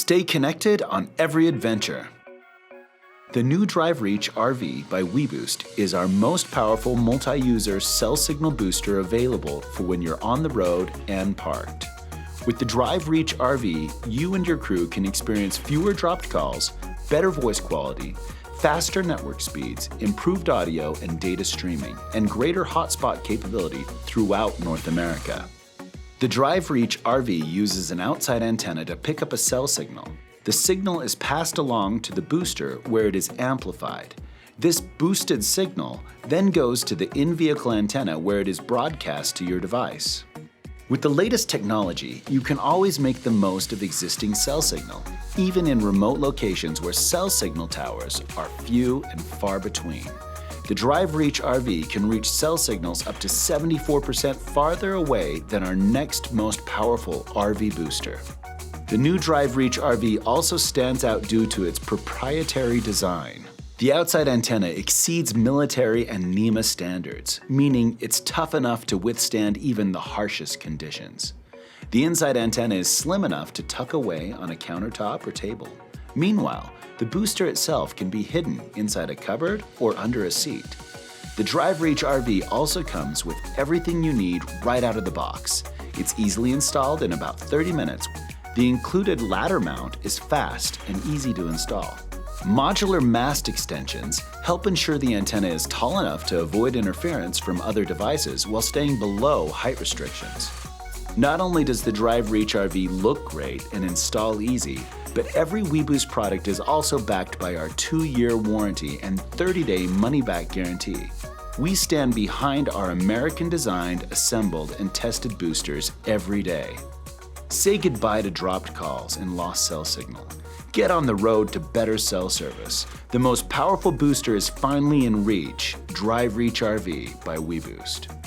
Stay connected on every adventure. The new Drive Reach RV by weBoost is our most powerful multi-user cell signal booster available for when you're on the road and parked. With the Drive Reach RV, you and your crew can experience fewer dropped calls, better voice quality, faster network speeds, improved audio and data streaming, and greater hotspot capability throughout North America. The Drive Reach RV uses an outside antenna to pick up a cell signal. The signal is passed along to the booster where it is amplified. This boosted signal then goes to the in-vehicle antenna where it is broadcast to your device. With the latest technology, you can always make the most of existing cell signal, even in remote locations where cell signal towers are few and far between. The Drive Reach RV can reach cell signals up to 74% farther away than our next most powerful RV booster. The new Drive Reach RV also stands out due to its proprietary design. The outside antenna exceeds military and NEMA standards, meaning it's tough enough to withstand even the harshest conditions. The inside antenna is slim enough to tuck away on a countertop or table. Meanwhile, the booster itself can be hidden inside a cupboard or under a seat. The Drive Reach RV also comes with everything you need right out of the box. It's easily installed in about 30 minutes. The included ladder mount is fast and easy to install. Modular mast extensions help ensure the antenna is tall enough to avoid interference from other devices while staying below height restrictions. Not only does the Drive Reach RV look great and install easy, but every weBoost product is also backed by our 2-year warranty and 30-day money-back guarantee. We stand behind our American-designed, assembled, and tested boosters every day. Say goodbye to dropped calls and lost cell signal. Get on the road to better cell service. The most powerful booster is finally in reach. Drive Reach RV by weBoost.